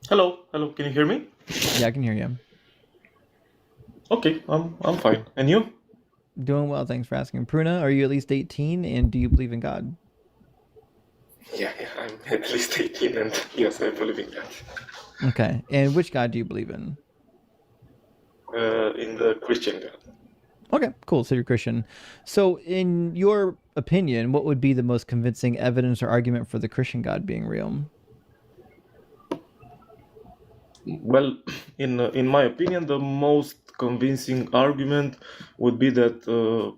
Hello, hello. Can you hear me? Yeah, I can hear you. Okay, I'm fine. And you? Doing well, thanks for asking. Pruna, are you at least 18 and do you believe in God? Yeah, I'm at least 18, and yes, I believe in that. Okay. And which God do you believe in? In the Christian God. Okay, cool. So you're Christian. So, in your opinion, what would be the most convincing evidence or argument for the Christian God being real? Well, in my opinion, the most convincing argument would be that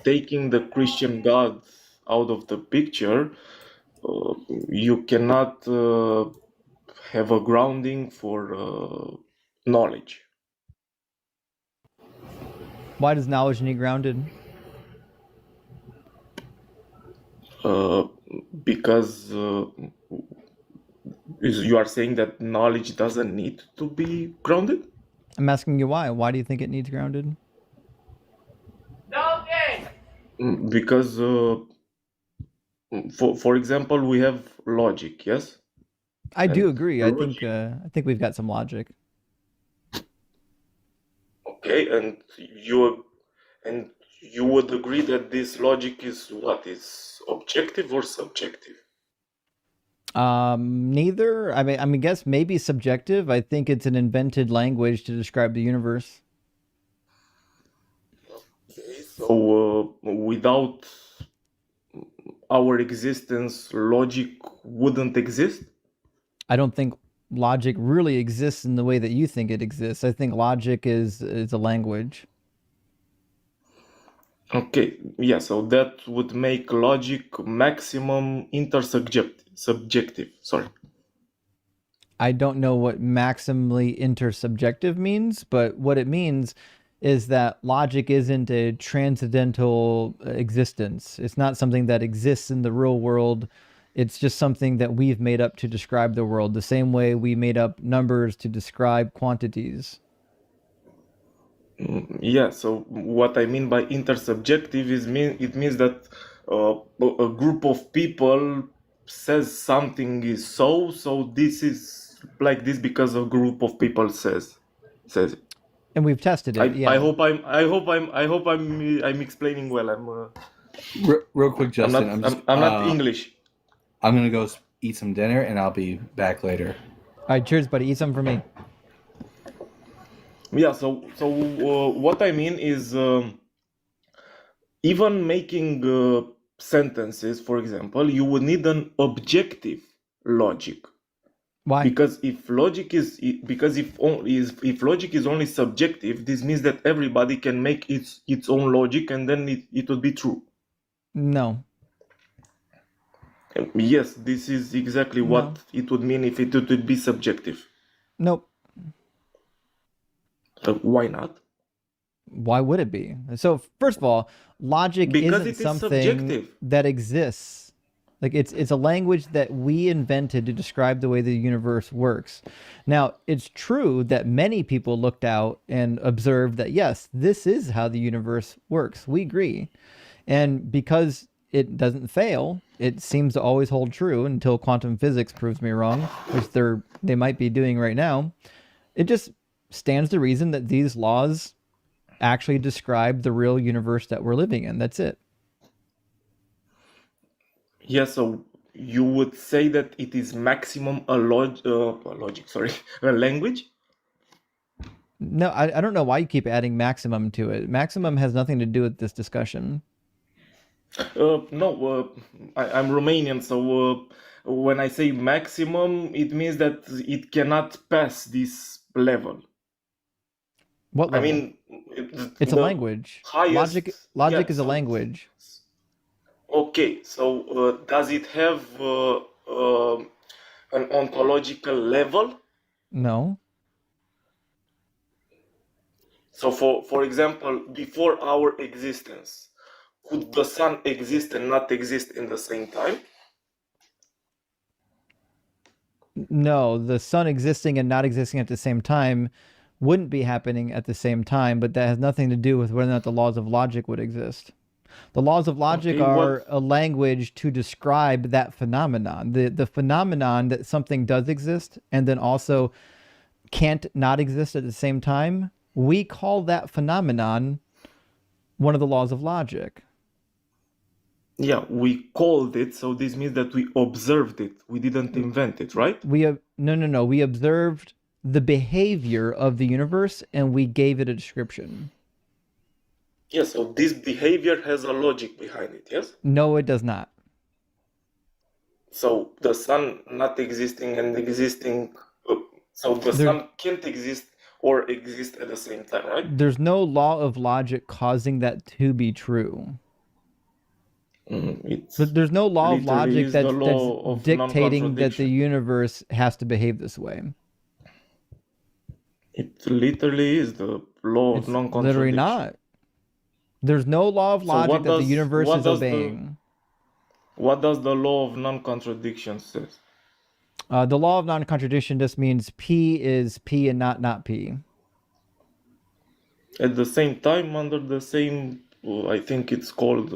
taking the Christian God out of the picture, uh, you cannot have a grounding for knowledge. Why does knowledge need grounded? Uh, because you are saying that knowledge doesn't need to be grounded? I'm asking you why. Why do you think it needs grounded? Because, for example, we have logic, yes? I do And agree. logic, I think we've got some logic. okay, and you would agree that this logic is what is objective or subjective? Neither. I mean, guess maybe subjective. I think it's an invented language to describe the universe. Okay, so without our existence, logic wouldn't exist? I don't think logic really exists in the way that you think it exists. I think logic is a language. Okay, yeah, so that would make logic maximum intersubjective, subjective, sorry. I don't know what maximally intersubjective means, but what it means is that logic isn't a transcendental existence. It's not something that exists in the real world. It's just something that we've made up to describe the world, the same way we made up numbers to describe quantities. Yeah, so what I mean by intersubjective is it means that a group of people says something is so this is like this because a group of people says it. And we've tested it. I Yeah. hope I'm explaining well. Real quick, Justin. I'm not English. I'm gonna go eat some dinner, and I'll be back later. All right, cheers, buddy. Eat something for me. Yeah, so what I mean is even making sentences, for example, you would need an objective logic, Why? because if logic is because if logic is only subjective, this means that everybody can make its own logic, and then it would be true. No. Yes, this is exactly No. what it would mean if it would be subjective. Nope. Why not? Why would it be? So first of all, logic Because isn't it is something subjective. that exists. Like it's a language that we invented to describe the way the universe works. Now, it's true that many people looked out and observed that yes, this is how the universe works. We agree. And because it doesn't fail, it seems to always hold true until quantum physics proves me wrong, which they might be doing right now. It just stands to reason that these laws actually describe the real universe that we're living in. That's it. Yeah, so you would say that it is maximum a logic, sorry, a language? No, I don't know why you keep adding maximum to it. Maximum has nothing to do with this discussion. No, I'm Romanian, so when I say maximum, it means that it cannot pass this level. What I level? mean, It's a the language. Logic highest, yeah, logic is a so, language. okay, so does it have an ontological level? No. So, for example, before our existence, could the sun exist and not exist in the same time? No, the sun existing and not existing at the same time wouldn't be happening at the same time, but that has nothing to do with whether or not the laws of logic would exist. The laws of logic Okay, are what? a language to describe that phenomenon. The phenomenon that something does exist and then also can't not exist at the same time. We call that phenomenon one of the laws of logic. Yeah, we called it, so this means that we observed it. We didn't invent it, right? We have no. We observed the behavior of the universe and we gave it a description. Yes, so this behavior has a logic behind it, yes? No, it does not. So the sun not existing and existing, so the There, sun can't exist or exist at the same time, right? there's no law of logic causing that to be true. It's There's no law of literally logic is the that's law of dictating that the non-contradiction. universe has to behave this way. It literally is the law of It's literally non-contradiction. not. There's no law of So logic that the universe is obeying. what does the law of non-contradiction says? The law of non-contradiction just means P is P and not P. At the same time, under the same, I think it's called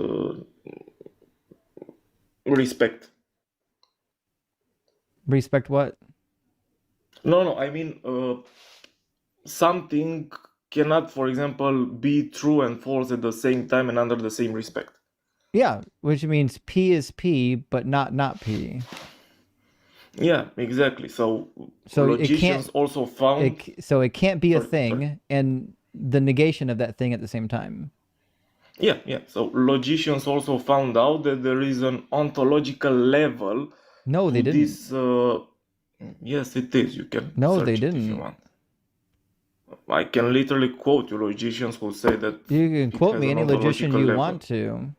respect. Respect what? No, I mean something cannot, for example, be true and false at the same time and under the same respect. Yeah, which means P is P, but not P. Yeah, exactly. So So logicians also found. it can't be a Sorry, thing sorry. and the negation of that thing at the same time. Yeah. So logicians also found out that there is an ontological level No, they to didn't. this. Yes, it is. You can No, search they it if you didn't. want. I can literally quote you logicians who say that You can it quote has me an any logician ontological you level. want to.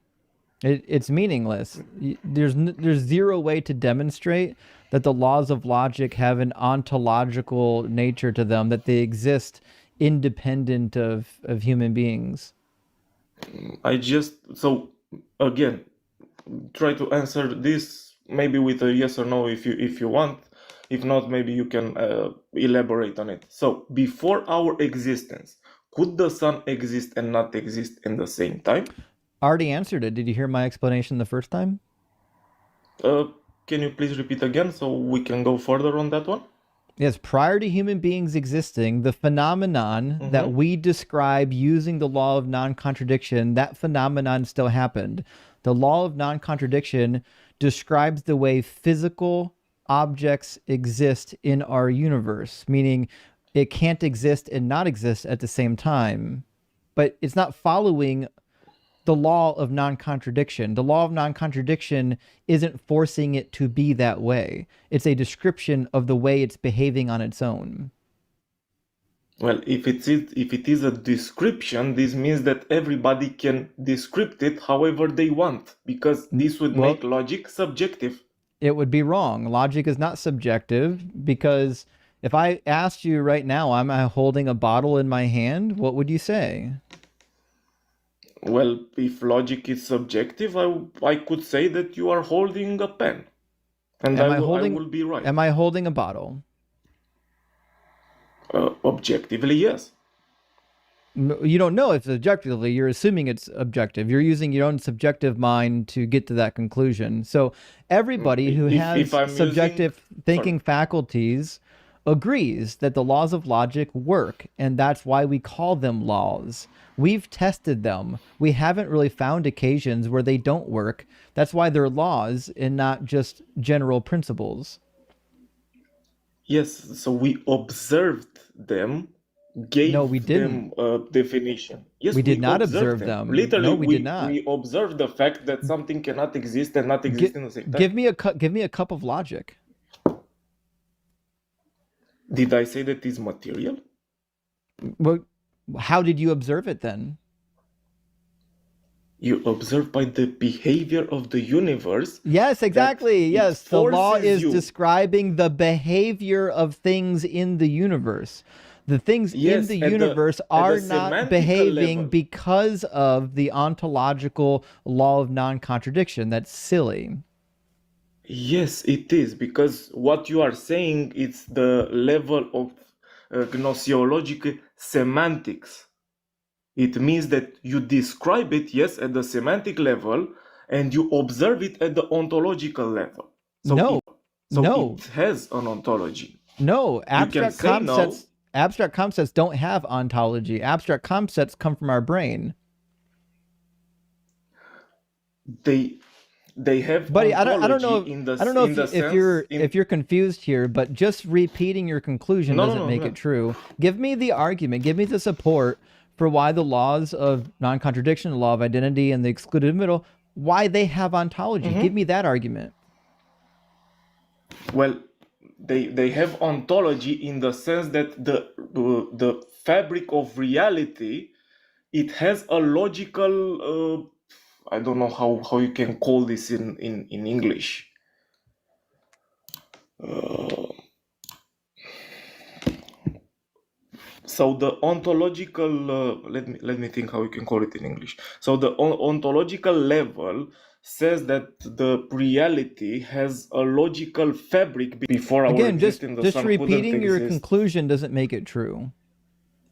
It's meaningless. There's zero way to demonstrate that the laws of logic have an ontological nature to them, that they exist independent of human beings. So again, try to answer this maybe with a yes or no if you want. If not, maybe you can elaborate on it. So before our existence, could the sun exist and not exist in the same time? I already answered it. Did you hear my explanation the first time? Can you please repeat again so we can go further on that one? Yes, prior to human beings existing, the phenomenon that we describe using the law of non-contradiction, that phenomenon still happened. The law of non-contradiction describes the way physical objects exist in our universe, meaning it can't exist and not exist at the same time. But it's not following the law of non-contradiction. The law of non-contradiction isn't forcing it to be that way. It's a description of the way it's behaving on its own. Well, if it is a description, this means that everybody can descript it however they want, because this would Well, make logic subjective. it would be wrong. Logic is not subjective, because if I asked you right now, am I holding a bottle in my hand? What would you say? Well, if logic is subjective, I could say that you are holding a pen, and Am I I holding will be right. am I holding a bottle? Objectively, yes. You don't know if it's objectively. You're assuming it's objective. You're using your own subjective mind to get to that conclusion. So everybody who has I'm subjective thinking faculties agrees that the laws of logic work, and that's why we call them laws. We've tested them. We haven't really found occasions where they don't work. That's why they're laws and not just general principles. Yes, so we observed them, gave No, we them didn't. a definition. Yes, We did not observed observe them. Literally, No, we did not. we observed the fact that something cannot exist and not exist in the same time. Give me a cup of logic. Did I say that is material? Well, how did you observe it then? You observe by the behavior of the universe. Yes, exactly. it Yes, the law forces is you. describing the behavior of things in the universe. The things in Yes, the at the- universe at the are not semantical behaving level. because of the ontological law of non-contradiction. That's silly. Yes, it is, because what you are saying is the level of gnoseological semantics. It means that you describe it, yes, at the semantic level, and you observe it at the ontological level. So No, it has an ontology. no. You can say no. Abstract concepts don't have ontology. Abstract concepts come from our brain. They have Buddy, ontology I don't know. in the I don't know in the if sense if you're confused here, but just repeating your conclusion doesn't make it true. Give me the argument. Give me the support for why the laws of non-contradiction, the law of identity, and the excluded middle, why they have ontology. Give me that argument. Well, they have ontology in the sense that the fabric of reality, it has a logical I don't know how you can call this in English. So the ontological let me think how we can call it in English. So the ontological level says that the reality has a logical fabric before our existence. Just repeating your conclusion doesn't make it true.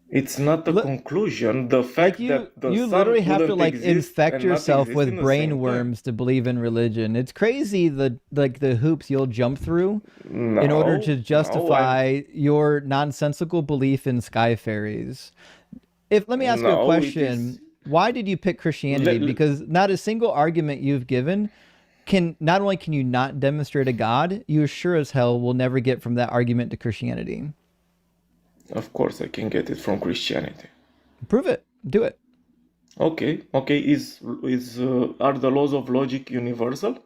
It's not a conclusion. The fact that the you sun literally have to infect yourself with brain worms to believe in religion. It's crazy the hoops you'll jump through in order to justify your nonsensical belief in sky fairies. Let me ask you a question. Why did you pick Christianity? Because not a single argument you've given not only can you not demonstrate a God, you sure as hell will never get from that argument to Christianity. Of course, I can get it from Christianity. Prove it. Do it. Okay. Are the laws of logic universal?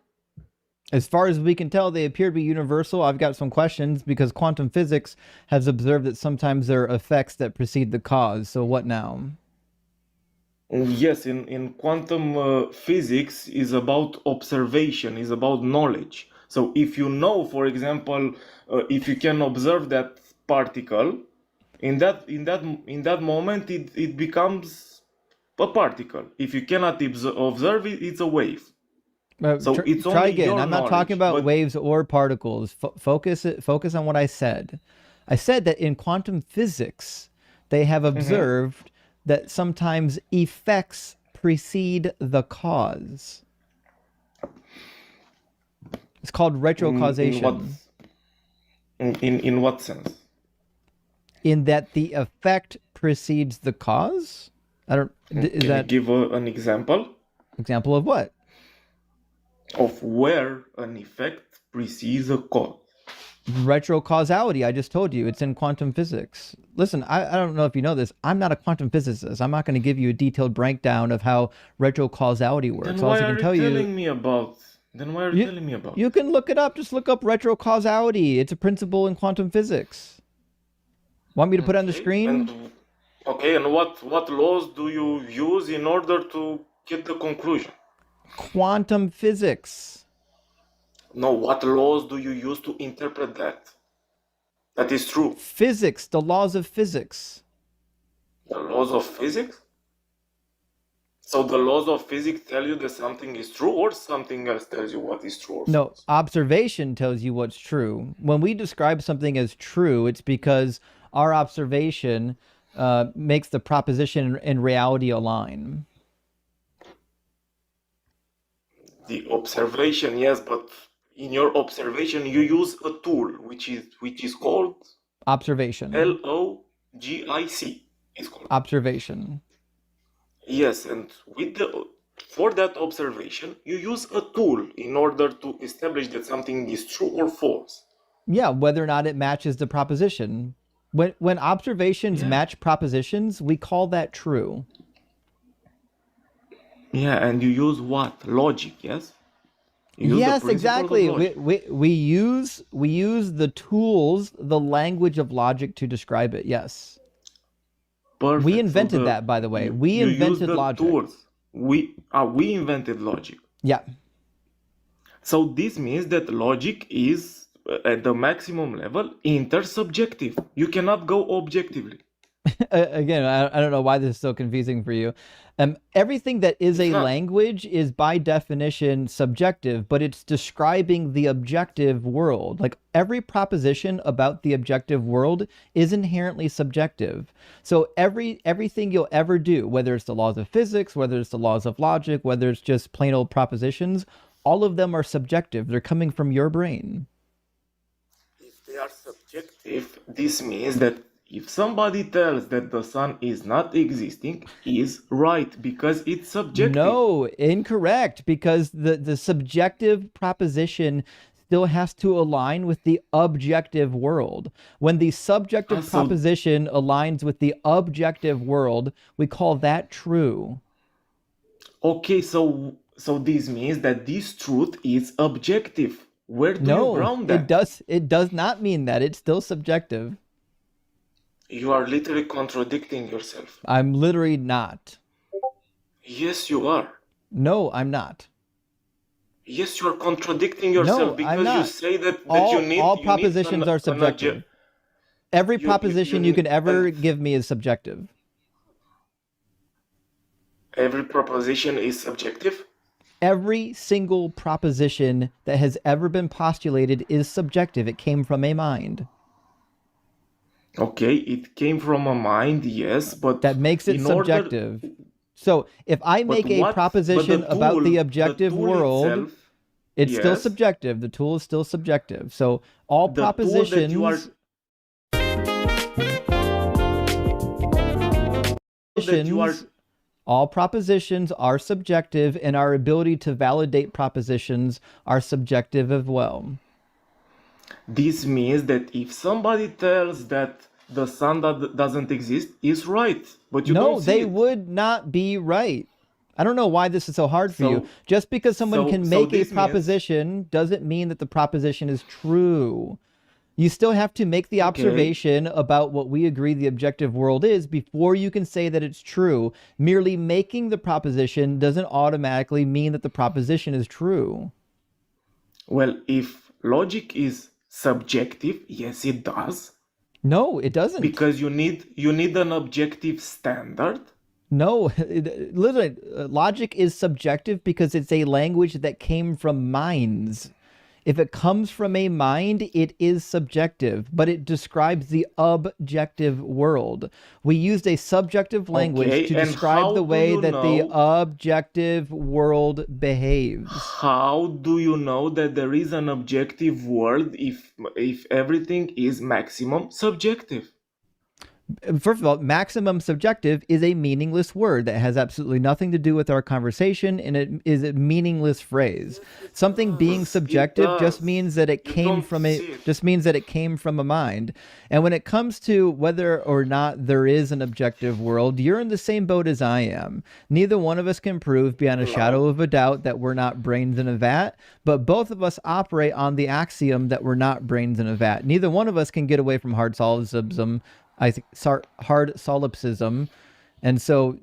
As far as we can tell, they appear to be universal. I've got some questions because quantum physics has observed that sometimes there are effects that precede the cause. So what now? Yes, in quantum physics is about observation, is about knowledge. So if you know, for example, if you can observe that particle, in that moment it becomes a particle. If you cannot observe it, it's a wave. So it's try again. I'm not talking about waves or particles. Focus on what I said. I said that in quantum physics, they have observed that sometimes effects precede the cause. It's called retrocausation. In what sense? In that the effect precedes the cause? I don't. Can you give an example? Example of what? Of where an effect precedes a cause. Retrocausality, I just told you. It's in quantum physics. Listen, I don't know if you know this. I'm not a quantum physicist. I'm not going to give you a detailed breakdown of how retrocausality works. Then why are you telling me about? Then why are you telling me about? You can look it up. Just look up retrocausality. It's a principle in quantum physics. Want me to put it on the screen? And what laws do you use in order to get the conclusion? Quantum physics. No, what laws do you use to interpret that? That is true. Physics, the laws of physics. The laws of physics? So the laws of physics tell you that something is true, or something else tells you what is true? No, observation tells you what's true. When we describe something as true, it's because our observation makes the proposition and reality align. The observation, yes, but in your observation you use a tool which is called observation. LOGIC. It's called observation. Yes, and for that observation you use a tool in order to establish that something is true or false. Yeah, whether or not it matches the proposition. When observations match propositions, we call that true. Yeah, and you use what? Logic, yes? Yes, exactly. We use the tools, the language of logic to describe it. Yes. Perfect. We invented that, by the way. We invented logic. Tools. We invented logic. Yeah. So this means that logic is at the maximum level intersubjective. You cannot go objectively. Again, I don't know why this is so confusing for you. Everything that is It's a not. language is by definition subjective, but it's describing the objective world. Like every proposition about the objective world is inherently subjective. So everything you'll ever do, whether it's the laws of physics, whether it's the laws of logic, whether it's just plain old propositions, all of them are subjective. They're coming from your brain. If they are subjective, this means that if somebody tells that the sun is not existing, is right because it's subjective. No, incorrect, because the subjective proposition still has to align with the objective world. When the subjective So proposition aligns with the objective world, we call that true. okay, so this means that this truth is objective. Where do you No, ground that? it does not mean that. It's still subjective. You are literally contradicting yourself. I'm literally not. Yes, you are. No, I'm not. Yes, you are contradicting yourself No, I'm because you not. say that All you need propositions are subjective. Every proposition you can ever give me is subjective. every proposition is subjective. Every single proposition that has ever been postulated is subjective. It came from a mind. Okay, it came from a mind, yes, but That makes it in order, subjective. So if I but make a what? But proposition about the objective tool world, itself, it's still yes, subjective. The tool is still subjective. So all the tool that you are propositions, all propositions are subjective, and our ability to validate propositions are subjective as well. this means that if somebody tells that the sun doesn't exist, is right, but you No, don't see they it. would not be right. I don't know why this is so hard for you. So, Just because someone can make a this means, proposition doesn't mean that the proposition is true. You still have to make the okay, observation about what we agree the objective world is before you can say that it's true. Merely making the proposition doesn't automatically mean that the proposition is true. well, if logic is subjective, yes, it does, No, it doesn't. because you need an objective standard. No, literally, logic is subjective because it's a language that came from minds. If it comes from a mind, it is subjective, but it describes the objective world. We used a subjective language Okay, to and describe how the do way you that the know? objective world behaves. How do you know that there is an objective world if everything is maximum subjective? First of all, maximum subjective is a meaningless word that has absolutely nothing to do with our conversation, and it is a meaningless phrase. Something being It subjective just does. means that it You came don't from see it. just means that it came from a mind. And when it comes to whether or not there is an objective world, you're in the same boat as I am. Neither one of us can prove beyond a shadow No. of a doubt that we're not brains in a vat, but both of us operate on the axiom that we're not brains in a vat. Neither one of us can get away from hard solipsism. Hard solipsism. And so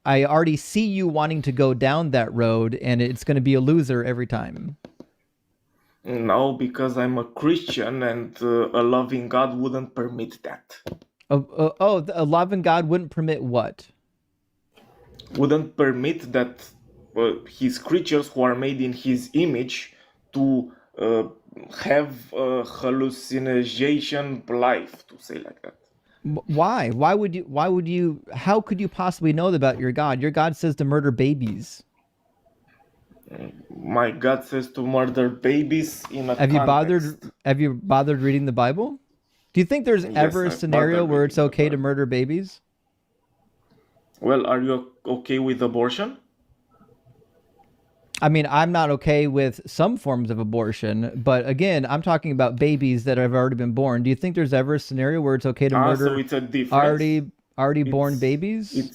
I already see you wanting to go down that road, and it's going to be a loser every time. No, because I'm a Christian and a loving God wouldn't permit that. A loving God wouldn't permit what? Wouldn't permit that his creatures who are made in his image to have a hallucination life, to say like that. Why? Why would you, how could you possibly know about your God? Your God says to murder babies. My God says to murder babies in a Have you context. bothered reading the Bible? Do you think there's Yes, ever a I've scenario bothered where it's reading the okay to Bible. murder babies? Well, are you okay with abortion? I mean, I'm not okay with some forms of abortion, but again, I'm talking about babies that have already been born. Do you think there's ever a scenario where it's okay to So murder it's a difference. already born It's babies?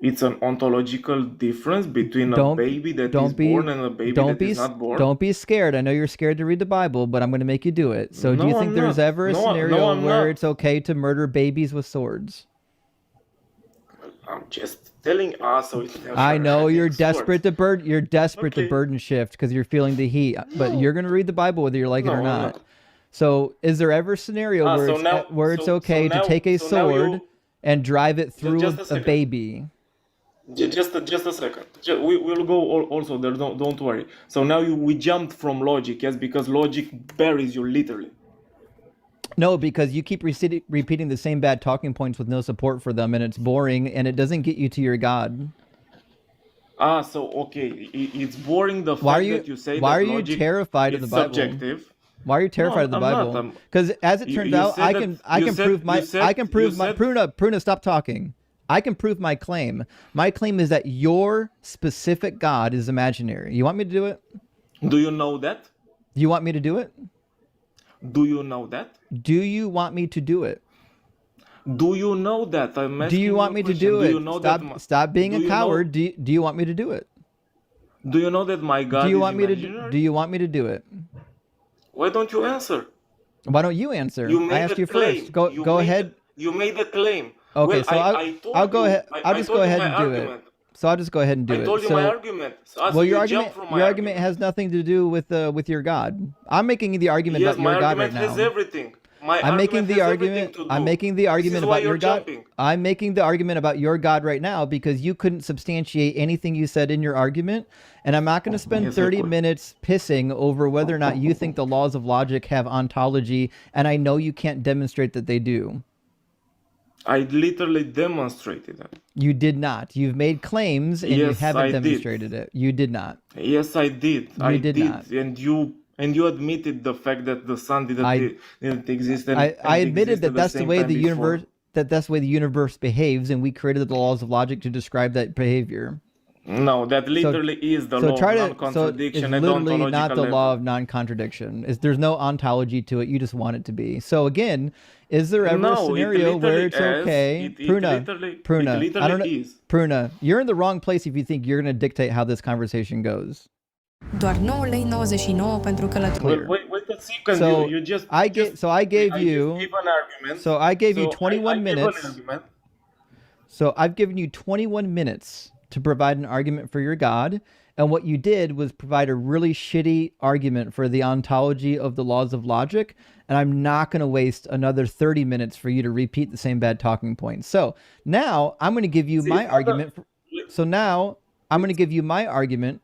it's an ontological difference between a Don't baby that is don't be born and a baby don't that be is not born. don't be scared. I know you're scared to read the Bible, but I'm going to make you do it. So, do you No, think I'm there's not. ever a No, scenario I'm where not. it's okay to murder babies with swords? I'm just telling us so it never I know you're happened. desperate to Okay. burden shift because you're feeling the heat, but No. you're going to read the Bible whether you like it No, or I'm not. not. So, is there ever a scenario Ah, where so it's now, where it's so okay to now, take a so now sword you, and drive it through just a a second. baby. Just a second. We'll go also there. Don't worry. So now we jumped from logic, yes, because logic buries you literally. No, because you keep repeating the same bad talking points with no support for them, and it's boring, and it doesn't get you to your God. So okay, it's boring the Why are fact you that you say why that are you logic terrified of the is Bible? subjective. Why are you terrified of the I'm not. Bible? Because as it turns You out, said I that- can you said- prove my you said- I can prove you my said- Pruna, stop talking. I can prove my claim. My claim is that your specific God is imaginary. You want me to do it? Do you know that? You want me to do it? Do you know that? Do you want me to do it? Do you know that? I'm asking Do you want me to question. do it? You know Stop being do a you coward. Know, Do you want me to do it? do you know that my God Do you is want me to imaginary? do you want me to do it? Why don't you answer? Why don't you answer? You made I asked a you claim. first. Go ahead. You made a claim. Okay, Well, so I'll go ahead. I'll just go ahead and do it. So I'll just go ahead and do I it. told you So, my argument. So well, your you argument, jump from my your argument has nothing to do with your God. I'm making the argument Yes, about my your God argument right has now. everything. My I'm making argument the has argument. everything to do. I'm making the argument This is why about your you're God. jumping. I'm making the argument about your God right now because you couldn't substantiate anything you said in your argument, and I'm not going to spend Yes, I 30 could. minutes pissing over whether or not you think the laws of logic have ontology, and I know you can't demonstrate that they do. I literally demonstrated that. You did not. You've made claims and you Yes, haven't I did. demonstrated it. You did not. Yes, I did. You did not. And you admitted the fact that the sun didn't exist. And, I and admitted existed that that's the same way time the before. universe that's the way the universe behaves, and we created the laws of logic to describe that behavior. No, that literally is the law of So it's non-contradiction at literally ontological not the level. law of non-contradiction. There's no ontology to it. You just want it to be. So again, is there ever a No, it scenario where literally it's is. okay? It Pruna, literally I don't know. is. Pruna, you're in the wrong place if you think you're going to dictate how this conversation goes. Doar 9,99 lei pentru călătorie. Clear. Wait a second. So you just I gave just, so I gave I you just gave an argument. so I gave you So 21 I gave an minutes. argument. So I've given you 21 minutes to provide an argument for your God. And what you did was provide a really shitty argument for the ontology of the laws of logic. And I'm not going to waste another 30 minutes for you to repeat the same bad talking points. So now I'm going to give you my argument. So now I'm going to give you my argument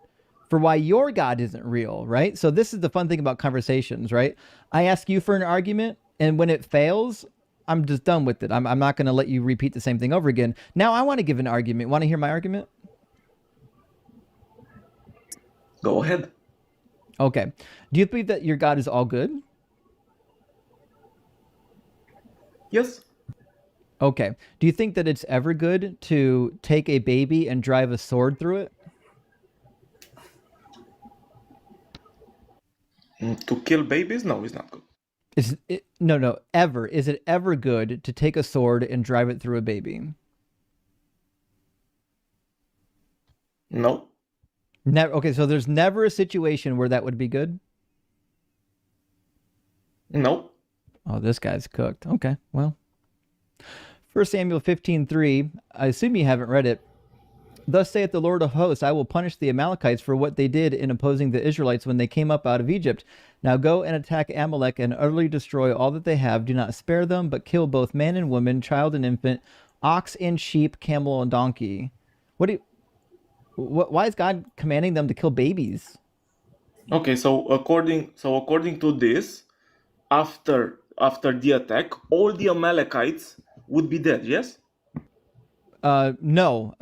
for why your God isn't real, right? So this is the fun thing about conversations, right? I ask you for an argument, and when it fails, I'm just done with it. I'm not going to let you repeat the same thing over again. Now I want to give an argument. Want to hear my argument? Go ahead. Okay. Do you believe that your God is all good? Yes. Okay. Do you think that it's ever good to take a baby and drive a sword through it? To kill babies? No, it's not good. No, ever. Is it ever good to take a sword and drive it through a baby? No. Never. Okay, so there's never a situation where that would be good? No. Oh, this guy's cooked. Okay, well. 1 Samuel 15:3. I assume you haven't read it. Thus saith the Lord of hosts, I will punish the Amalekites for what they did in opposing the Israelites when they came up out of Egypt. Now go and attack Amalek and utterly destroy all that they have. Do not spare them, but kill both man and woman, child and infant, ox and sheep, camel and donkey. Why is God commanding them to kill babies? Okay, so according to this, after the attack, all the Amalekites would be dead. Yes. No,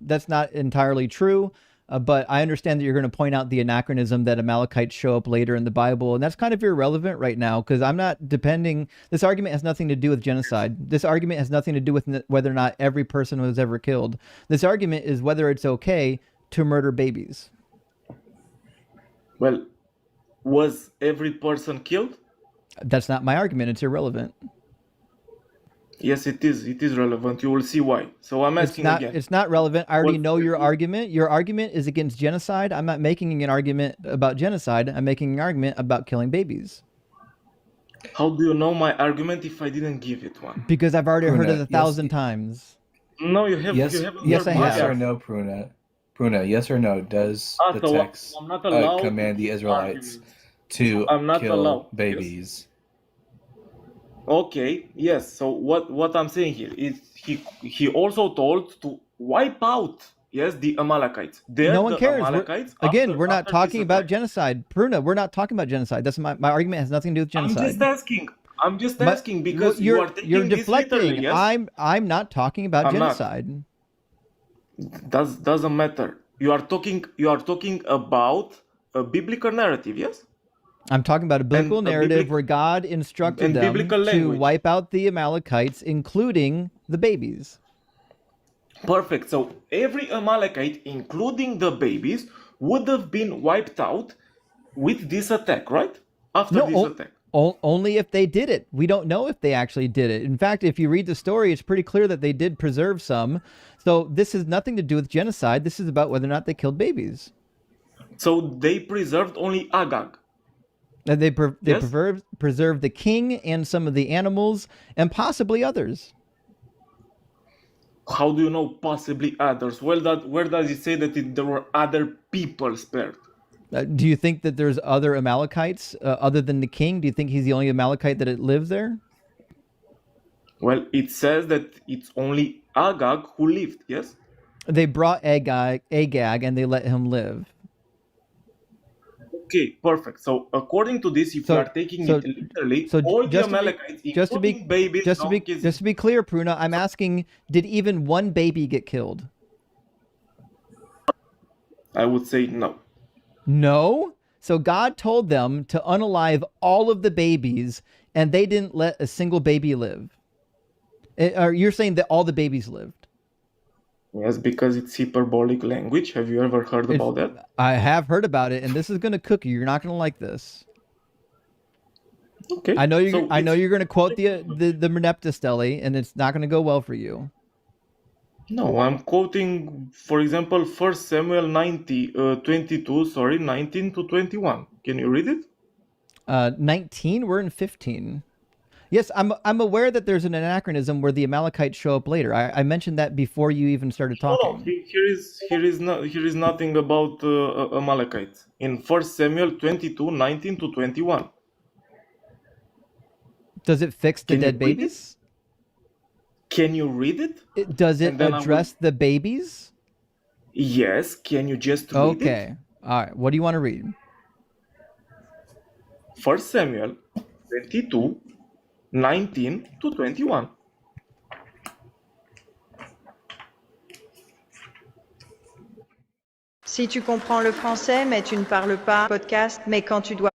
that's not entirely true. But I understand that you're going to point out the anachronism that Amalekites show up later in the Bible, and that's kind of irrelevant right now because I'm not depending. This argument has nothing to do with genocide. This argument has nothing to do with whether or not every person was ever killed. This argument is whether it's okay to murder babies. Well, was every person killed? That's not my argument. It's irrelevant. Yes, it is. It is relevant. You will see why. So I'm asking again. It's not relevant. I already What- know your argument. Your argument is against genocide. I'm not making an argument about genocide. I'm making an argument about killing babies. How do you know my argument if I didn't give it one? Because I've already heard it Pruna, 1,000 yes. times. No, you have. Yes, You haven't yes, heard I my have. yes or argument. no, Pruna? Pruna, yes or no? Does the So text I'm not allowed command to the give Israelites arguments. to I'm not kill allowed, yes. babies? Okay, yes. So what I'm saying here is he also told to wipe out, yes, the Amalekites. No They're one the cares. Amalekites We're not after this talking about attack. genocide. Pruna, we're not talking about genocide. That's my argument has nothing to do with I'm just genocide. asking. I'm just But asking because you are you're taking this literally, deflecting. yes? I'm not talking about I'm not. genocide. Doesn't matter. You are talking about a biblical narrative, yes? I'm talking about a biblical And a narrative where God instructed them biblical to language. wipe out the Amalekites, including the babies. Perfect. So every Amalekite, including the babies, would have been wiped out with this attack, right? After this attack. Only if they did it. We don't know if they actually did it. In fact, if you read the story, it's pretty clear that they did preserve some. So this has nothing to do with genocide. This is about whether or not they killed babies. So they preserved only Agag. And they Yes? preserved the king and some of the animals and possibly others. How do you know possibly others? Well, where does it say that there were other people spared? Do you think that there's other Amalekites other than the king? Do you think he's the only Amalekite that lives there? Well, it says that it's only Agag who lived, yes? They brought Agag and they let him live. Okay, perfect. So according to this, if we are taking it literally, all the Amalekites, including babies, donkeys... Just to be clear, Pruna, I'm asking, did even one baby get killed? I would say no. No? So God told them to unalive all of the babies, and they didn't let a single baby live. Or you're saying that all the babies lived? Yes, because it's hyperbolic language. Have you ever heard about that? I have heard about it, and this is going to cook you. You're not going to like this. Okay. I know you're going to quote the Merneptah Stele, and it's not going to go well for you. No, I'm quoting, for example, 1 Samuel 19 to 21. Can you read it? 19? We're in 15. Yes, I'm aware that there's an anachronism where the Amalekites show up later. I mentioned that before you even started talking. No, here is nothing about Amalekites. In 1 Samuel 22, 19 to 21. Does it fix the dead babies? Can you read it? Does it address the babies? Yes. Can you just read it? Okay. All right. What do you want to read? 1 Samuel 22, 19 to 21. Si tu comprends le français, mais tu ne parles pas podcast, mais quand tu dois...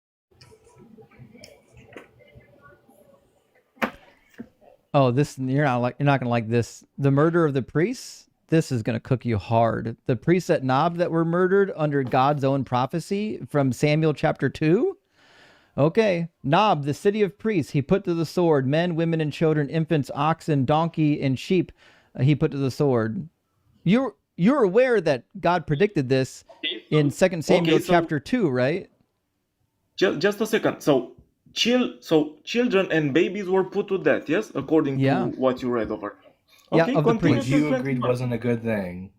Oh, you're not gonna like this. The murder of the priests. This is gonna cook you hard. The priests at Nob that were murdered under God's own prophecy from Samuel chapter 2. Okay, Nob, the city of priests, he put to the sword men, women, and children, infants, oxen, donkey, and sheep. He put to the sword. You're aware that God predicted this in 2 Samuel chapter 2, right? Just a second. So children and babies were put to death, yes, according to what you read over. Okay, yeah, of the Which you agreed wasn't a good thing.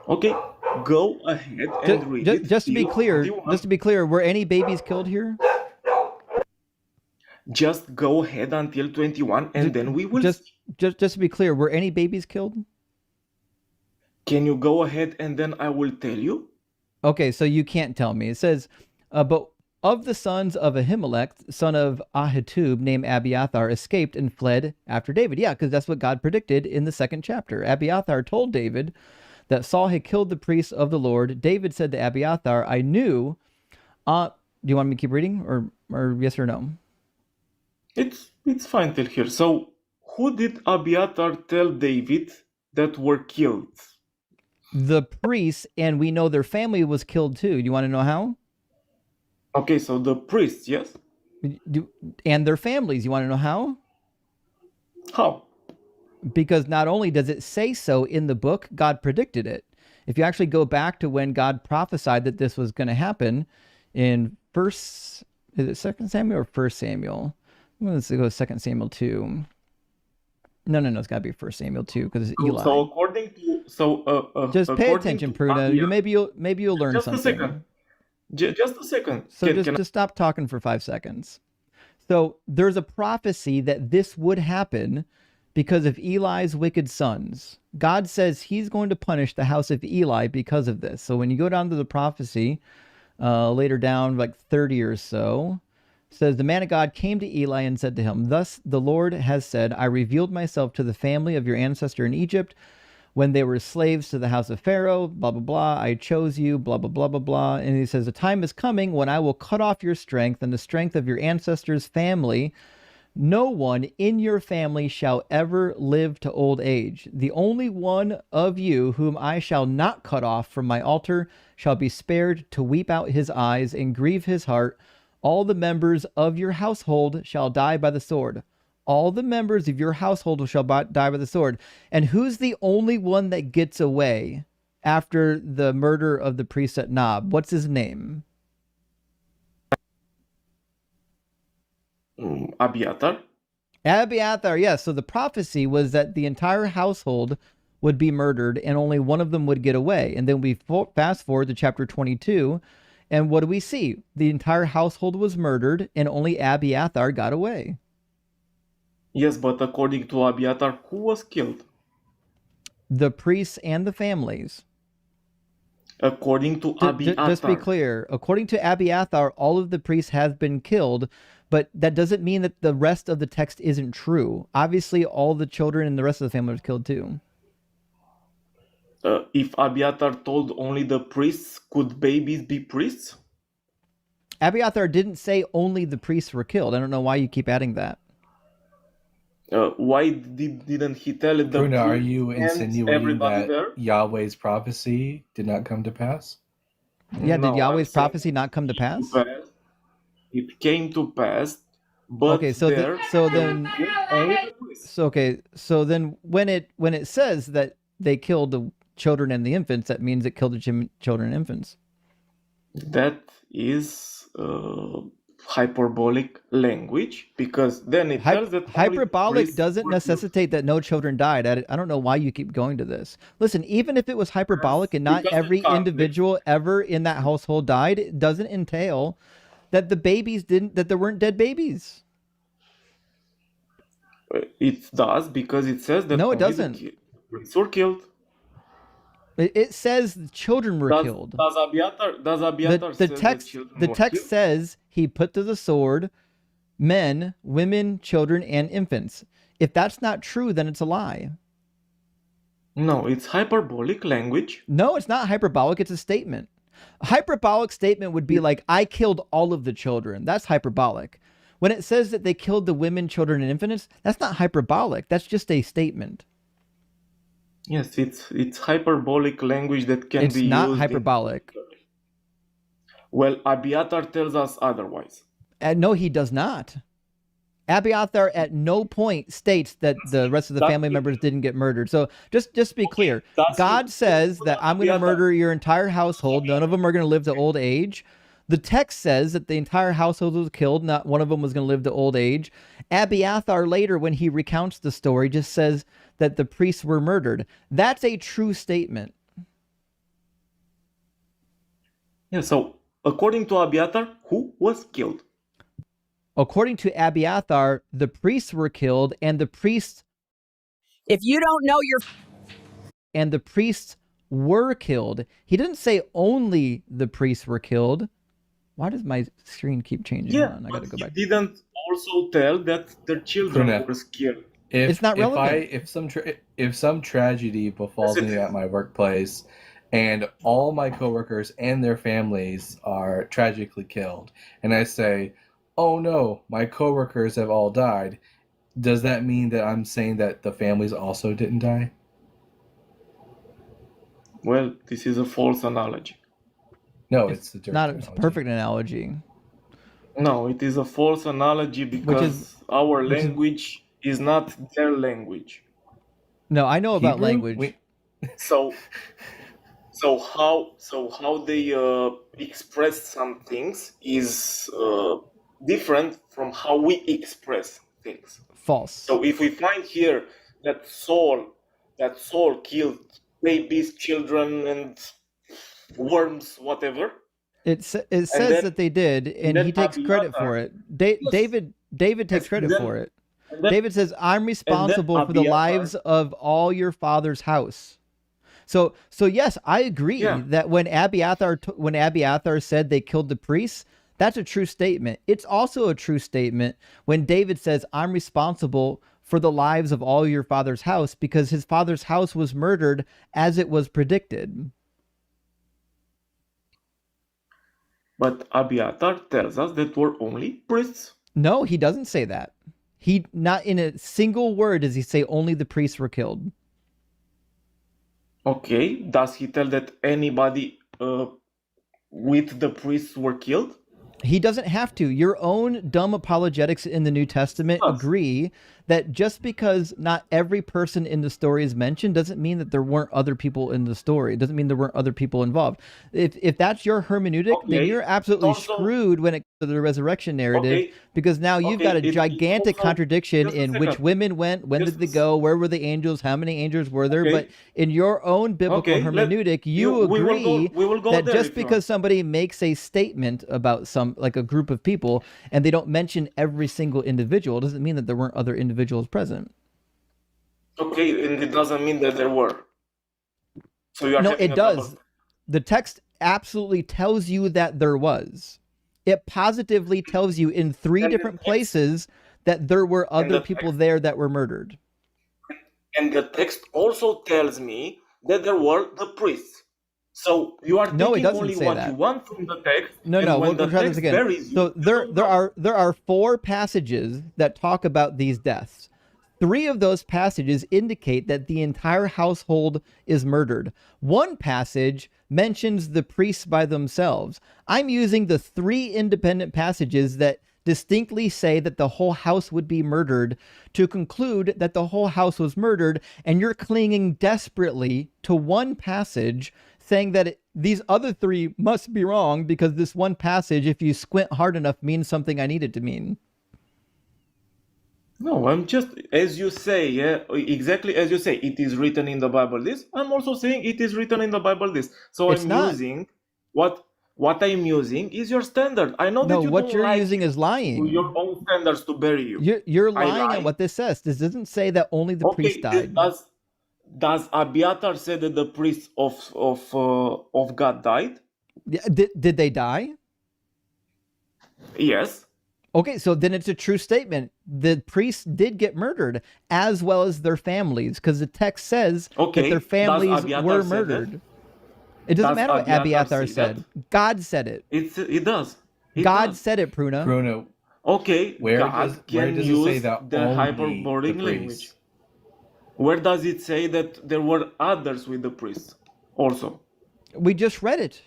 Okay, go ahead and read it. Just to be clear, were any babies killed here? Just go ahead until 21, and then we will. Just to be clear, were any babies killed? Can you go ahead and then I will tell you? Okay, so you can't tell me. It says, but of the sons of Ahimelech, son of Ahitub, named Abiathar, escaped and fled after David. Yeah, because that's what God predicted in the 2nd chapter. Abiathar told David that Saul had killed the priests of the Lord. David said to Abiathar, I knew... do you want me to keep reading, or yes or no? It's fine till here. So, who did Abiathar tell David that were killed? The priests, and we know their family was killed too. Do you want to know how? Okay, so the priests, yes? And their families. You want to know how? How? Because not only does it say so in the book, God predicted it. If you actually go back to when God prophesied that this was going to happen in is it 2 Samuel or 1 Samuel? Let's go 2 Samuel 2. No, it's got to be 1 Samuel 2 because it's Eli. So according to just pay attention, Pruna. Maybe you'll learn something. Just a second. So just stop talking for 5 seconds. So there's a prophecy that this would happen because of Eli's wicked sons. God says he's going to punish the house of Eli because of this. So when you go down to the prophecy, later down, like 30 or so, says, the man of God came to Eli and said to him, thus the Lord has said, I revealed myself to the family of your ancestor in Egypt when they were slaves to the house of Pharaoh, blah, blah, blah. I chose you, blah, blah, blah, blah, blah. And he says, the time is coming when I will cut off your strength and the strength of your ancestors' family. No one in your family shall ever live to old age. The only one of you whom I shall not cut off from my altar shall be spared to weep out his eyes and grieve his heart. All the members of your household shall die by the sword. All the members of your household shall die by the sword. And who's the only one that gets away after the murder of the priest at Nob? What's his name? Abiathar. Abiathar, yes. So the prophecy was that the entire household would be murdered and only one of them would get away. And then we fast forward to chapter 22. And what do we see? The entire household was murdered and only Abiathar got away. Yes, but according to Abiathar, who was killed? The priests and the families. According to Abiathar. Just be clear. According to Abiathar, all of the priests have been killed, but that doesn't mean that the rest of the text isn't true. Obviously, all the children and the rest of the family was killed too. If Abiathar told only the priests, could babies be priests? Abiathar didn't say only the priests were killed. I don't know why you keep adding that. Why didn't he tell the Bruno, are priests you and insinuating everybody that there? Yahweh's prophecy did not come to pass? Yeah, No, did Yahweh's I'm saying prophecy not come to pass? It came to pass, but Okay, so there then only the priests. so then when it says that they killed the children and the infants, that means it killed the children and infants. That is hyperbolic language, because then it tells that only the Hyperbolic priests doesn't were killed. necessitate that no children died. I don't know why you keep going to this. Listen, even if it was hyperbolic and not Because every the context- individual ever in that household died, it doesn't entail that the babies that there weren't dead babies. It does, because it says that No, it only doesn't. the priests were killed. It says the children were Does killed. Abiathar say The that text children the were text killed? says he put to the sword men, women, children, and infants. If that's not true, then it's a lie. No, it's hyperbolic language. No, it's not hyperbolic. It's a statement. A hyperbolic statement would be like, I killed all of the children. That's hyperbolic. When it says that they killed the women, children, and infants, that's not hyperbolic. That's just a statement. Yes, it's hyperbolic language that can It's be not used. hyperbolic. Well, Abiathar tells us otherwise. No, he does not. Abiathar at no point states that the rest of the family members didn't get murdered. So just to be clear, God says that I'm going to murder your entire household. None of them are going to live to old age. The text says that the entire household was killed. Not one of them was going to live to old age. Abiathar later, when he recounts the story, just says that the priests were murdered. That's a true statement. Yeah, so according to Abiathar, who was killed? According to Abiathar, the priests were killed, and the priests If you don't know your were killed. He didn't say only the priests were killed. Why does my screen keep changing? Yeah, Hold on, I gotta but go he back. didn't also tell that their children Bruno. were killed. It's not relevant. If some tragedy befalls Yes, it me is. at my workplace, and all my coworkers and their families are tragically killed, and I say, "Oh no, my coworkers have all died," does that mean that I'm saying that the families also didn't die? Well, this is a false analogy. No, it's the direct Not a analogy. perfect analogy. No, it is a false analogy because our which is- language is not their language. No, I know about Hebrew? language. Wait, So how they express some things is different from how we express things. False. So if we find here that Saul killed babies, children, and worms, whatever. It says then- that they did, and then he takes credit Abiathar- for it. Yes. David takes Yes, credit for it. and then, David says, I'm responsible for the Abiathar, lives of all your father's house. So yes, I agree yeah, that when Abiathar said they killed the priests, that's a true statement. It's also a true statement when David says, I'm responsible for the lives of all your father's house, because his father's house was murdered as it was predicted. but Abiathar tells us that were only priests. No, he doesn't say that. He, not in a single word does he say only the priests were killed. Okay, does he tell that anybody with the priests were killed? He doesn't have to. Your own dumb apologetics in the New Testament Yes. agree that just because not every person in the story is mentioned doesn't mean that there weren't other people in the story. It doesn't mean there weren't other people involved. If that's your hermeneutic, then Okay, you're absolutely also, screwed when it comes to the resurrection narrative, okay, because now you've okay, got a it gigantic also, contradiction just a in which second, women went, when just did they go, where were the angels, how many angels were there. okay, But in your own biblical okay, hermeneutic, you we agree will go that there just if you want. because somebody makes a statement about some, like a group of people, and they don't mention every single individual, doesn't mean that there weren't other individuals present. Okay, and it doesn't mean that there were. So you are No, having it a double. does. The text absolutely tells you that there was. It positively tells you in three And the different text, places that there were and other the people text, there that were murdered. and the text also tells me that there were the priests. So you are No, it taking doesn't only say what you that. want from the text, No, and when we'll the try this text again. buries So you, you don't come. there are 4 passages that talk about these deaths. 3 of those passages indicate that the entire household is murdered. 1 passage mentions the priests by themselves. I'm using the 3 independent passages that distinctly say that the whole house would be murdered to conclude that the whole house was murdered, and you're clinging desperately to 1 passage saying that these other 3 must be wrong because this 1 passage, if you squint hard enough, means something I need it to mean. No, I'm just, as you say, yeah, exactly as you say, it is written in the Bible this. I'm also saying it is written in the Bible this. So It's I'm not. using what I'm using is your standard. I know No, that you what don't you're like using is your lying. own standards to bury you. You're I lying on lie. what this says. This doesn't say that only the priests Okay, died. does Abiathar say that the priests of God died? Yeah, did they die? Yes. Okay, so then it's a true statement. The priests did get murdered, as well as their families, because the text says that Okay. their Does families Abiathar were say that? murdered. It doesn't Does matter what Abiathar Abiathar say said. that? God said it. It does. It God does. said it, Pruna. Bruno, Okay, where God can does it say use that the only hyperbolic the language. priests? Where does it say that there were others with the priests also? We just read it.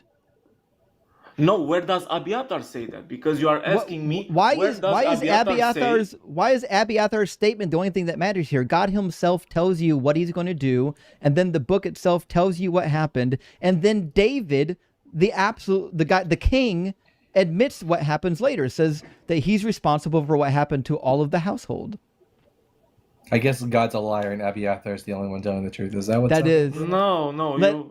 No, where does Abiathar say that? Because you are asking me, Why where is does Abiathar's statement the only thing that matters here? God himself tells you what he's going to do, and then the book itself tells you what happened, and then David, the king, admits what happens later, says that he's responsible for what happened to all of the household. I guess God's a liar and Abiathar is the only one telling the truth. Is that what's That up? is. No,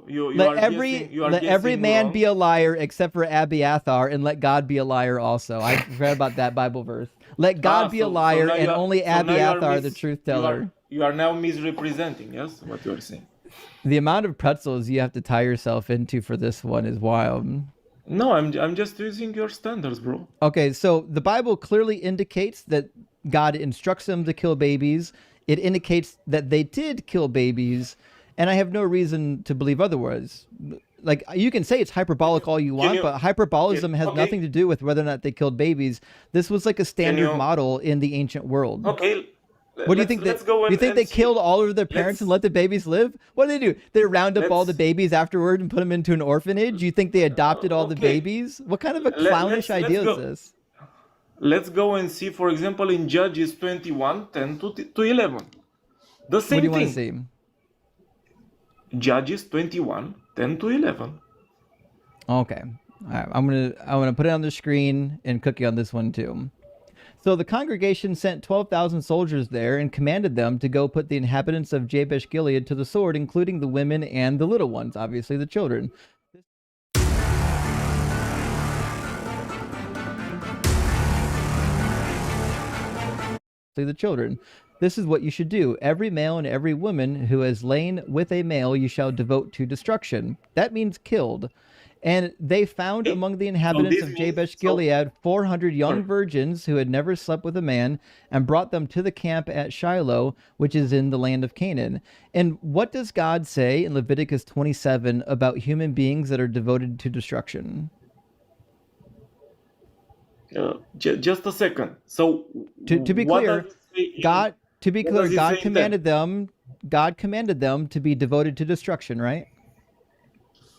you Let are every guessing, you are let every guessing man wrong. be a liar except for Abiathar, and let God be a liar also. I forgot about that Bible verse. Let God be a liar, now and only now you are Abiathar the truth teller. You are now misrepresenting, yes, what you are saying. The amount of pretzels you have to tie yourself into for this one is wild. No, I'm just using your standards, bro. Okay, so the Bible clearly indicates that God instructs them to kill babies. It indicates that they did kill babies, and I have no reason to believe otherwise. Like, you can say it's hyperbolic all you want, but hyperbolism has nothing to do with whether or not they killed babies. This was like a standard model in the ancient world. Okay. What do you think? You think they killed all of their parents and let the babies live? What do? They round up all the babies afterward and put them into an orphanage? You think they adopted all the babies? What kind of a clownish idea is this? Let's go and see, for example, in Judges 21, 10 to 11. The same thing. What do you want to see? Judges 21, 10 to 11. Okay. All right. I'm gonna put it on the screen and Cookie on this one too. So the congregation sent 12,000 soldiers there and commanded them to go put the inhabitants of Jabesh Gilead to the sword, including the women and the little ones, obviously the children. the children. This is what you should do. Every male and every woman who has lain with a male you shall devote to destruction. That means killed. And they found among the inhabitants of Jabesh Gilead 400 young virgins who had never slept with a man, and brought them to the camp at Shiloh, which is in the land of Canaan. And what does God say in Leviticus 27 about human beings that are devoted to destruction? Just a second. So to be what clear, does it say in- God to be what clear, does it God say commanded them to be devoted to destruction, right?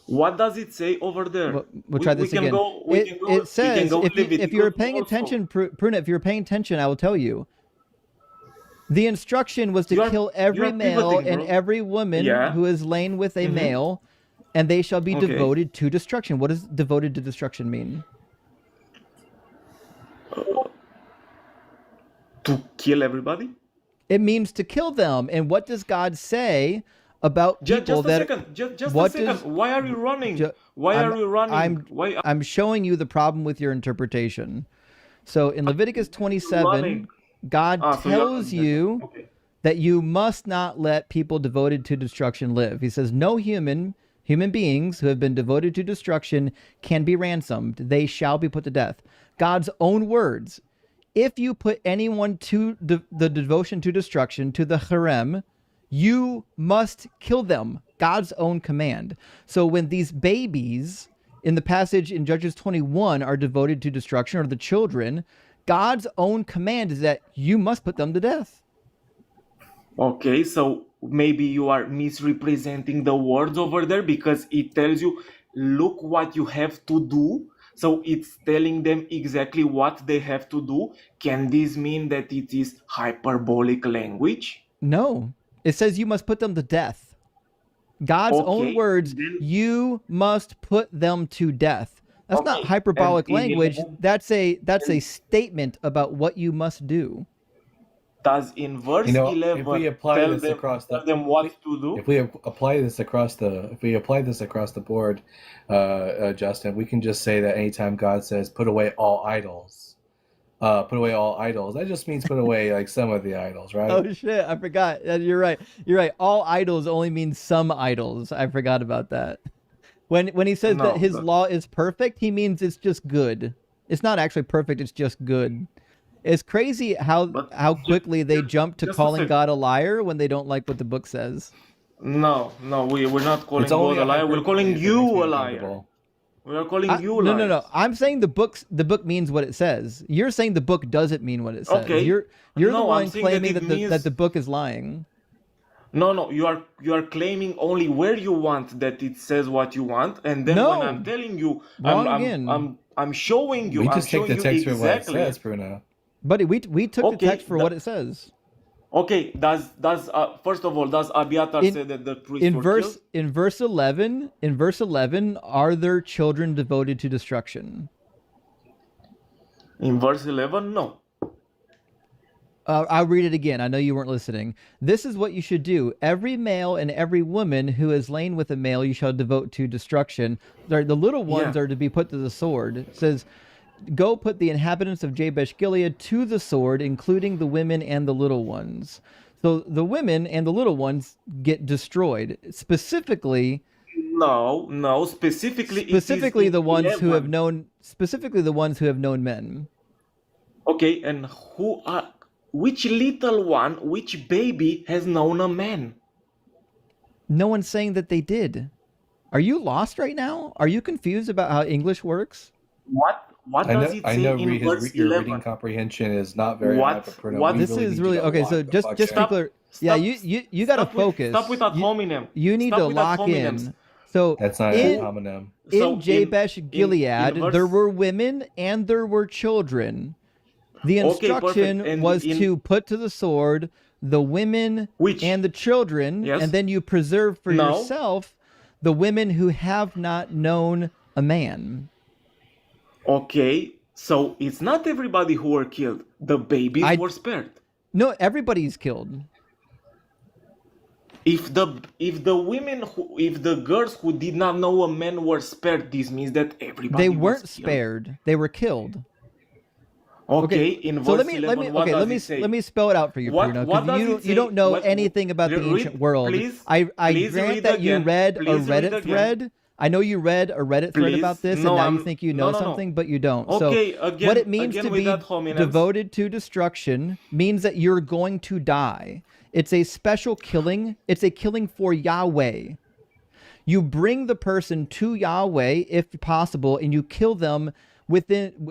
What does it say over there? We'll try this again. It says, if you're paying attention, Pruna, if you're paying attention, I will tell you. The instruction was to kill every male and every woman who is lain with a male, and they shall be devoted to destruction. What does devoted to destruction mean? To kill everybody? It means to kill them. And what does God say about people that... Just a second. Why are you running? Why are you running? I'm showing you the problem with your interpretation. So in Leviticus 27, God tells you that you must not let people devoted to destruction live. He says, no human beings who have been devoted to destruction can be ransomed. They shall be put to death. God's own words. If you put anyone to the devotion to destruction, to the harem, you must kill them. God's own command. So when these babies in the passage in Judges 21 are devoted to destruction, or the children, God's own command is that you must put them to death. Okay, so maybe you are misrepresenting the words over there, because it tells you, look what you have to do. So it's telling them exactly what they have to do. Can this mean that it is hyperbolic language? No. It says you must put them to death. God's own words, you must put them to death. That's not hyperbolic language. That's a statement about what you must do. Does in verse 11 if we apply tell this them, across tell them what to do? If we apply this across the board, Justin, we can just say that anytime God says put away all idols, that just means put away like some of the idols, right? Oh shit, I forgot. You're right. All idols only means some idols. I forgot about that. When he says that his law is perfect, he means it's just good. It's not actually perfect, it's just good. It's crazy how quickly they jump to calling God a liar when they don't like what the book says. No, we're not calling God a liar. We're calling you a liar. We are calling you liars. No. I'm saying the book means what it says. You're saying the book doesn't mean what it says. Okay. You're the one claiming that the book is lying. No, you are claiming only where you want that it says what you want, and then when I'm telling you, I'm showing you. We just take the text for what it exactly. says, Bruno. Buddy, we took the text for what it says. Okay, does first of all, does Abiathar say that the priests were killed? In verse 11, are there children devoted to destruction? In verse 11, no. I'll read it again. I know you weren't listening. This is what you should do. Every male and every woman who has lain with a male you shall devote to destruction. The little ones are to be put to the sword. It says, go put the inhabitants of Jabesh Gilead to the sword, including the women and the little ones. So the women and the little ones get destroyed. Specifically the ones 11. who have known men. Okay, and which little one, which baby has known a man? No one's saying that they did. Are you lost right now? Are you confused about how English works? What does it say in verse 11? Your reading comprehension is not very high. This is really okay. So just be clear. Yeah, you got to focus. Stop with ad hominem. You need to lock in. So that's not ad hominem. In Jabesh Gilead, there were women and there were children. The instruction was to put to the sword the women and the children, and then you preserve for yourself the women who have not known a man. Okay, so it's not everybody who were killed. The babies were spared. No, everybody's killed. If the girls who did not know a man were spared, this means that everybody they weren't spared. They were killed. Okay, in So verse 11, what does it say? let me spell it out for you, What- Bruno, what because does it say? you don't know What- anything about the read- ancient world. please- I please grant read that you again. read a Please read Reddit again. thread. I know you read a Reddit thread Please. about this, No, and now you I'm- think you no, know no, no. something, but you don't. Okay, So again- what it means again to with be that hominins. devoted to destruction means that you're going to die. It's a special killing. It's a killing for Yahweh. You bring the person to Yahweh, if possible, and you kill them within...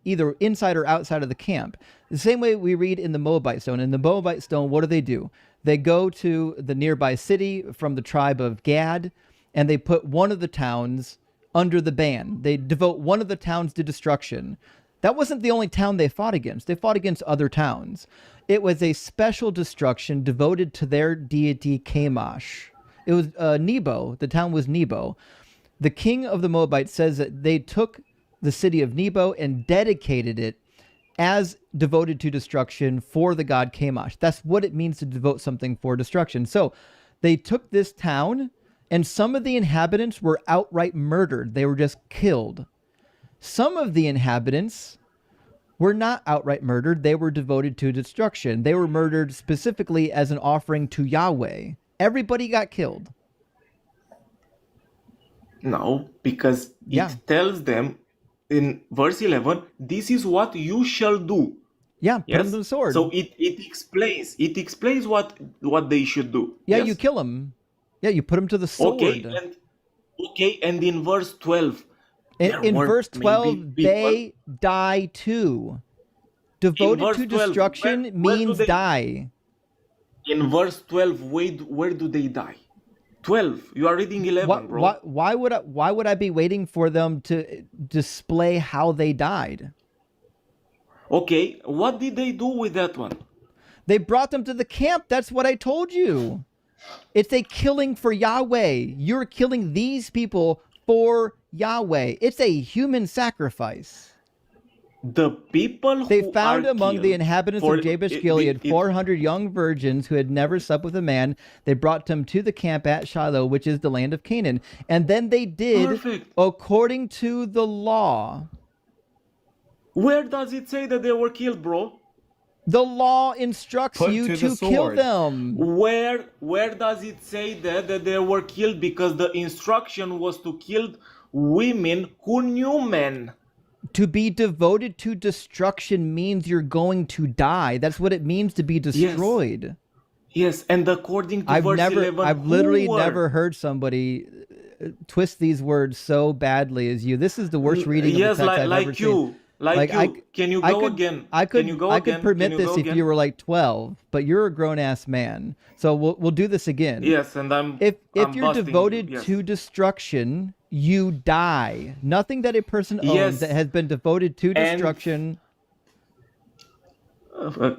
either inside or outside of the camp. The same way we read in the Moabite stone. In the Moabite stone, what do? They go to the nearby city from the tribe of Gad, and they put one of the towns under the ban. They devote one of the towns to destruction. That wasn't the only town they fought against. They fought against other towns. It was a special destruction devoted to their deity Chemosh. It was Nebo. The town was Nebo. The king of the Moabites says that they took the city of Nebo and dedicated it as devoted to destruction for the god Chemosh. That's what it means to devote something for destruction. So they took this town, and some of the inhabitants were outright murdered. They were just killed. Some of the inhabitants were not outright murdered. They were devoted to destruction. They were murdered specifically as an offering to Yahweh. Everybody got killed. No, because Yeah. it tells them in verse 11, this is what you shall do. Yeah, put them Yes? to the sword. So it explains what they should do. Yeah, Yes? you kill them. Yeah, you put them to the sword. Okay, and in verse 12, there In were verse maybe 12, people- they die too. Devoted verse to 12, destruction where do means they- die. in verse 12, where do they die? 12. You are reading 11, bro. Why would I be waiting for them to display how they died? Okay, what did they do with that one? They brought them to the camp. That's what I told you. It's a killing for Yahweh. You're killing these people for Yahweh. It's a human sacrifice. The people who They found are among the killed inhabitants for- of Jabesh it- Gilead it- 400 young virgins who had never slept with a man. They brought them to the camp at Shiloh, which is the land of Canaan. And then they did Perfect. according to the law. Where does it say that they were killed, bro? The law instructs Put you to to the kill sword. them. Where does it say that they were killed? Because the instruction was to kill women who knew men. To be devoted to destruction means you're going to die. That's what it means to be destroyed. Yes, and according to verse 11, I've literally who were? never heard somebody twist these words so badly as you. This is the worst reading Yes, of the text I've like ever you. seen. Like you. Can you go could, again? I could, Can you go I again? could permit Can you this go if again? you were like 12, but you're a grown ass man. So we'll do this again. Yes, and I'm If I'm you're busting you, devoted yes. to destruction, you die. Nothing that a person owns Yes. that has been devoted to And- destruction, Uh,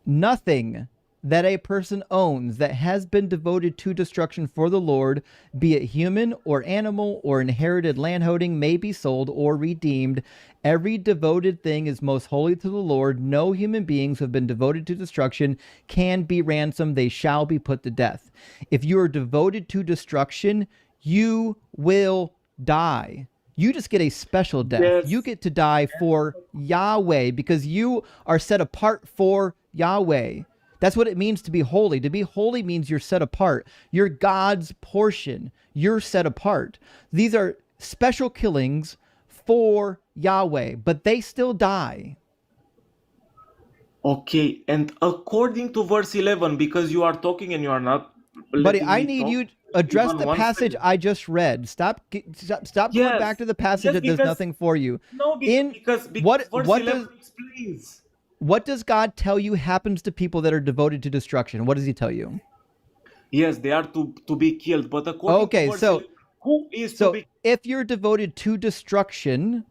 nothing that a person owns that has been devoted to destruction for the Lord, be it human or animal or inherited landholding, may be sold or redeemed. Every devoted thing is most holy to the Lord. No human beings who have been devoted to destruction can be ransomed. They shall be put to death. If you are devoted to destruction, you will die. You just get a special death. Yes. You get to die for Yahweh because you are set apart for Yahweh. That's what it means to be holy. To be holy means you're set apart. You're God's portion. You're set apart. These are special killings for Yahweh, but they still die. Okay, and according to verse 11, because you are talking and you are not Buddy, letting I me need talk, you to address even the one passage second. I just read. Stop going Yes. back to the passage Yes, that does because- nothing for you. No, In- because what- verse what 11 does- explains. What does God tell you happens to people that are devoted to destruction? What does he tell you? Yes, they are to be killed, but according Okay, to verse so- 11, who is to So be if you're devoted to destruction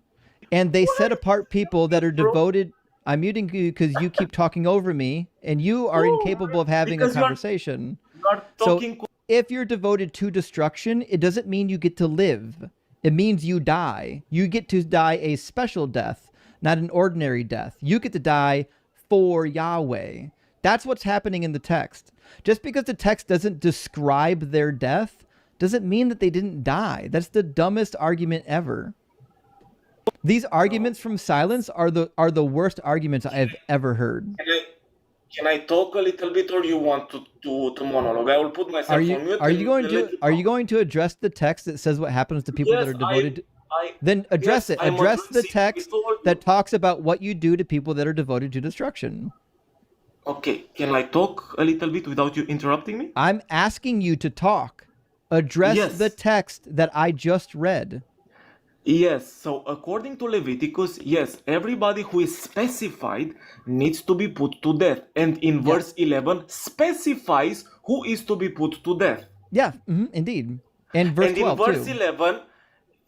and they set apart people that are devoted, I'm muting you because you keep talking over me and you are incapable of having a because you are- conversation. you are talking If you're devoted to destruction, it doesn't mean you get to live. It means you die. You get to die a special death, not an ordinary death. You get to die for Yahweh. That's what's happening in the text. Just because the text doesn't describe their death doesn't mean that they didn't die. That's the dumbest argument ever. These arguments from silence are the worst arguments I've ever heard. Can I talk a little bit, or you want to monologue? I will put myself on mute. Are you going to address the text that says what happens to people that are devoted? Then address it. Address the text that talks about what you do to people that are devoted to destruction. Okay, can I talk a little bit without you interrupting me? I'm asking you to talk. Address the text that I just read. Yes, so according to Leviticus, yes, everybody who is specified needs to be put to death. And in verse 11 specifies who is to be put to death. Yeah, indeed. And verse 12 too.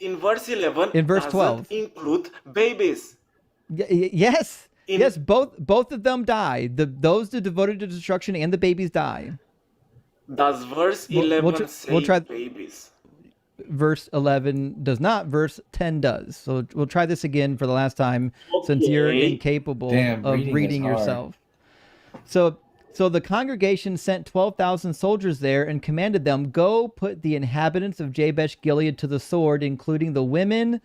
In verse 11, in verse 12 doesn't include babies. Yes. Yes, both of them die. Those that are devoted to destruction and the babies die. Does verse 11 say babies? Verse 11 does not. Verse 10 does. So we'll try this again for the last time, since you're incapable of reading yourself. So the congregation sent 12,000 soldiers there and commanded them, go put the inhabitants of Jabesh Gilead to the sword, including the women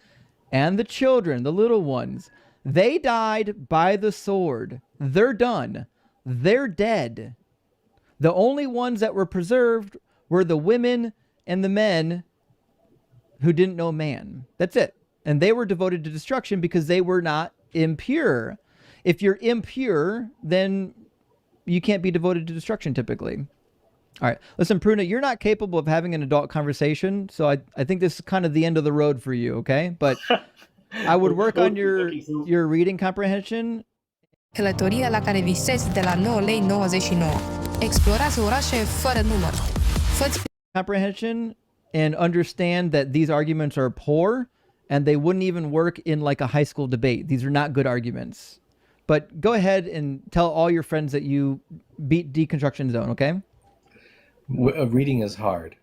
and the children, the little ones. They died by the sword. They're done. They're dead. The only ones that were preserved were the women and the men who didn't know man. That's it. And they were devoted to destruction because they were not impure. If you're impure, then you can't be devoted to destruction typically. All right. Listen, Pruna, you're not capable of having an adult conversation, so I think this is kind of the end of the road for you, okay? But I would work on your reading comprehension. Călătoria la care visezi de la 9 lei 99. Explorați orașe fără număr. Fă-ți comprehension and understand that these arguments are poor and they wouldn't even work in like a high school debate. These are not good arguments. But go ahead and tell all your friends that you beat Deconstruction Zone, okay? Reading is hard.